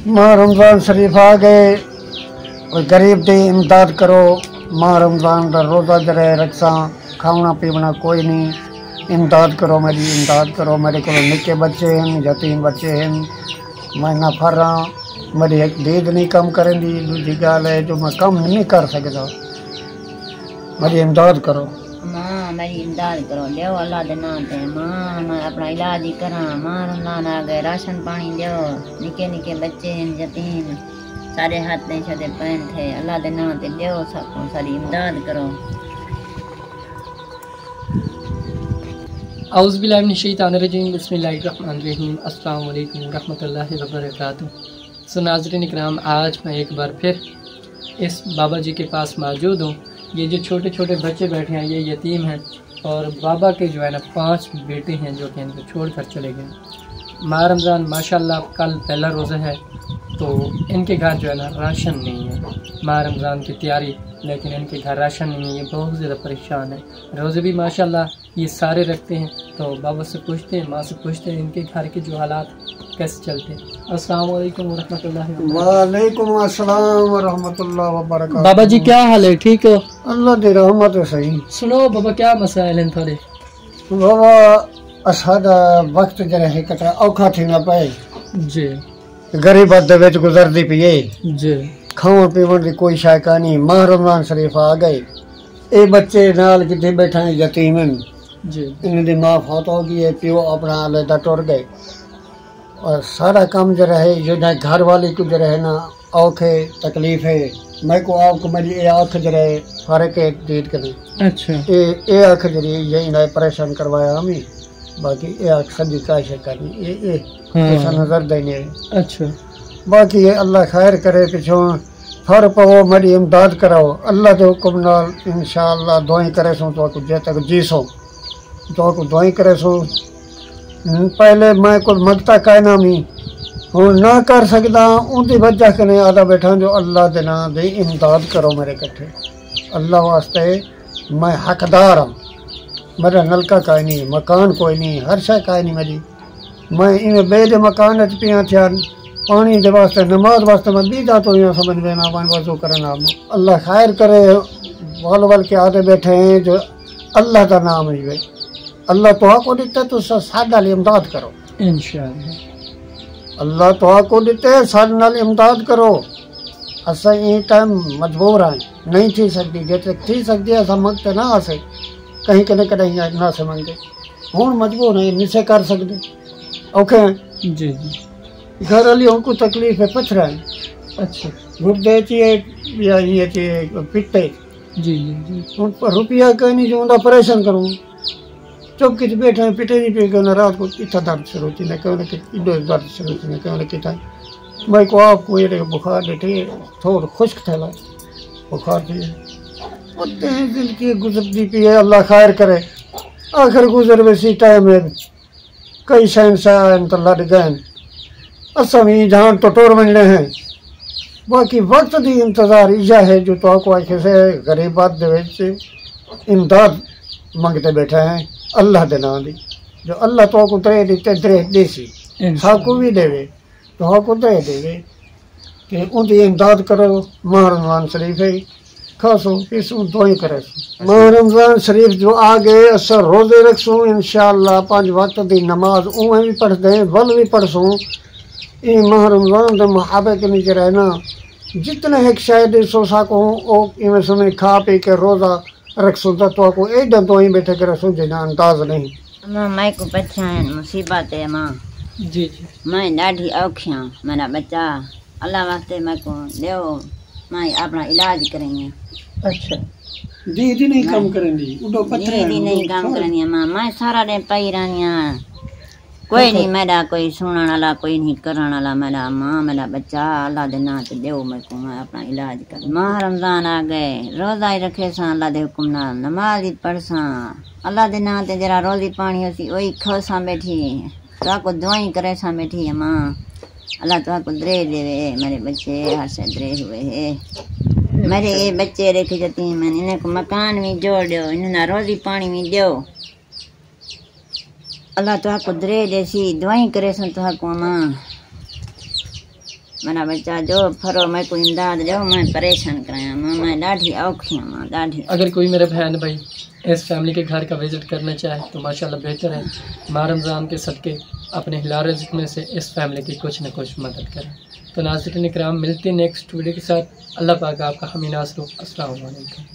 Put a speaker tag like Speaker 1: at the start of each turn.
Speaker 1: माह रमज़ान शरीफ आ गए और गरीब दी इमदाद करो। माह रमज़ान का रोज़ा जरे रखसा, खाना पीवना कोई नहीं, इमदाद करो, मेरी इमदाद करो। मेरे को निक्के बच्चे हैं, यतीम बच्चे हैं, मैं ना फर रहा, मेरी एक दीद नहीं कम करेंदी। दूसरी गाल है जो मैं कम नहीं कर सकता, मेरी इमदाद करो।
Speaker 2: मां मेरी इमदाद करो, देव अल्लाह दे नाम ते। मां मैं अपना इलाज ही करा। मां रमज़ान आ गए, राशन पानी देव, निके निके बच्चे हैं, यतीम, सारे हाथ नहीं छदे पैन थे। अल्लाह दे नाम ते देव सबको सारी इमदाद करो।
Speaker 3: औज़ु बिल्लाहि मिनश शैतानिर रजीम, बिस्मिल्लाहिर रहमानिर रहीम, अस्सलामु अलैकुम रहमतुल्लाहि व बरकातुहू। सो नाज़रीन इकराम, आज मैं एक बार फिर इस बाबा जी के पास मौजूद हूँ। ये जो छोटे छोटे बच्चे बैठे हैं ये यतीम हैं और बाबा के जो है ना 5 बेटे हैं जो कि इनको छोड़ कर चले गए। माह रमज़ान माशाल्लाह कल पहला रोज़ा है तो इनके घर जो है ना राशन नहीं है। माह रमज़ान की तैयारी, लेकिन इनके घर राशन नहीं है, ये बहुत ज़्यादा परेशान है। रोज़े भी माशाल्लाह ये सारे रखते हैं। तो बाबा से पूछते हैं, माँ से पूछते हैं इनके घर के जो हालात कैसे चलते हैं। अस्सलाम वालेकुम व रहमतुल्लाहि व बरकातुहू।
Speaker 1: वालेकुम अस्सलाम व रहमतुल्लाहि व बरकातुहू।
Speaker 3: बाबा जी क्या हाल है, ठीक हो?
Speaker 1: अल्लाह दी रहमत है। सही
Speaker 3: सुनो बाबा, क्या मसाइल हैं थोड़े?
Speaker 1: बाबा असादा वक्त जरा है कतरा औखा थी ना पाए
Speaker 3: जी
Speaker 1: गरीबत दे विच गुजरदी पई है
Speaker 3: जी।
Speaker 1: खावन पीवन दी कोई शाय कानी। माह रमज़ान शरीफ आ गए, ये बच्चे नाल किथे बैठा है, यतीम हैं
Speaker 3: जी।
Speaker 1: इन्हें दी माँ फौत हो गई है, प्यो अपना अलहदा टुर गए और सारा काम जो रहे जो ना घर वाले को जो रहे ना औखे तकलीफ है। मैं को आपको मेरी ये आँख जो रहे फर्क है दीद के नहीं।
Speaker 3: अच्छा
Speaker 1: ये आँख जो यही ना परेशान करवाया हमें, बाकी ये आँख सदी का करनी ये ऐसा नजर देने।
Speaker 3: अच्छा
Speaker 1: बाकी ये अल्लाह खैर करे, पिछों फर पवो, मेरी इमदाद कराओ। अल्लाह के हुक्म नाल इंशाअल्लाह दुआई करे सो तो जे तक जी सो तो को दुआई करे सो। पहले मैं को मगता कहना मी हूँ ना कर सकता, उनकी वजह कने आदा बैठा जो अल्लाह के नाम दे इमदाद करो मेरे कट्ठे। अल्लाह वास्ते मैं हकदार हाँ, मेरा नलका काई नहीं, मकान कोई नहीं, हर शय काई नहीं मेरी। मैं इन्हें बेदे मकान पिया थिया पानी के वास्ते नमाज वास्ते मैं बीता तो यहाँ समझ में ना वन वजू करना। अल्लाह खैर करे, वल वल के आते बैठे हैं जो अल्लाह का नाम है। अल्लाह तो को देते तो सादा इमदाद करो
Speaker 3: इंशाअल्लाह।
Speaker 1: अल्लाह तो को देते सारे नाल इमदाद करो। असा ये टाइम मजबूर हैं, नहीं थी सकती, जैसे थी सकती है असा मंगते ना आसे कहीं कहीं कहीं ना से मंगे हूँ मजबूर है, नहीं से कर सकते औखे हैं
Speaker 3: जी जी।
Speaker 1: घर वाली उनको तकलीफ है, पथरा है।
Speaker 3: अच्छा
Speaker 1: गुर्दे चाहिए या ये चाहिए पिट्टे
Speaker 3: जी जी जी।
Speaker 1: उन पर रुपया कहीं नहीं जो उनका परेशान करूँ चुप किच बैठे पिटे नहीं पे कहना रात को इतना दर्द शुरू थी न कहना कि इधर दर्द शुरू थी न कहना कि था मैं को आपको ये बुखार बैठे थोड़ा खुश्क थैला बुखार थी उतने जिंदगी गुजरती पी है। अल्लाह खैर करे, आखिर गुजर वैसी टाइम है कई शहनशाह तो लड़ गए असम ही जहाँ तो टोर मिलने हैं। बाकी वक्त की इंतजार यह है जो तो आखे से गरीबात दे इमदाद मंगते बैठे हैं अल्लाह के नाम की। जो अल्लाह तो को दे देते दे देसी हाकू भी देवे तो हाकू दे देवे कि उनकी इमदाद करो। माह रमज़ान शरीफ है खासो इस दुआई करे। माह रमज़ान शरीफ जो आ गए अस रोजे रखसूँ इंशाअल्लाह, 5 वक्त की नमाज उवें भी पढ़ते वल भी पढ़सूँ। ये माह रमज़ान के मुहाबे के नीचे रहना जितने एक शायद सो सको इवें समय खा पी के रोज़ा रखसूँ तो को एडा दुआई बैठे के रखसूँ जिन्हें अंदाज नहीं।
Speaker 2: मां मैं को बच्चा है मुसीबत है मां
Speaker 3: जी जी।
Speaker 2: मैं ॾाढी औखी हाँ, मेरा बच्चा अल्लाह वास्ते मैं को देव मैं अपना इलाज करेंगे।
Speaker 1: अच्छा दीदी नहीं काम करेंगी उडो पत्थर
Speaker 2: दीदी नहीं काम करनी मां, मैं सारा दिन पई रहनी कोई नहीं, मेरा कोई सुनने वाला कोई नहीं करने वाला। मेरा माँ मेरा बच्चा अल्लाह दे नाम ते देव मैं को मैं अपना इलाज कर। माह रमज़ान आ गए, रोज़ा ही रखे सा अल्लाह दे हुक्म नाल, नमाज ही पढ़ सा अल्लाह दे नाम ते जरा रोज़ी पानी होसी वही खो सा बैठी तो को दुआई करे सा बैठी है माँ। अल्लाह तो को दरे देवे, मेरे बच्चे हर से दरे हुए है। मेरे ये बच्चे रेखे जती मैंने इन्हें को मकान भी जोड़ दो, इन्हें रोज़ी पानी भी दो। अल्लाह तो को दरे जैसी दुआई करे सन तो को माँ मेरा बच्चा जो फरो मैं को इमदाद जो मैं परेशान कराया मां मैं ॾाढी औखी हूं मां ॾाढी।
Speaker 3: अगर कोई मेरा बहन भाई इस फैमिली के घर का विज़िट करना चाहे तो माशाल्लाह बेहतर है, माह रमज़ान के सदक़े अपने हिलाल रिज़्क़ में से इस फैमिली की कुछ न कुछ मदद करें। तो नाज़रीन इकराम, मिलते हैं नेक्स्ट वीडियो के साथ। अल्लाह पाक आपका हामी नासर हो। अस्सलाम वालेकुम।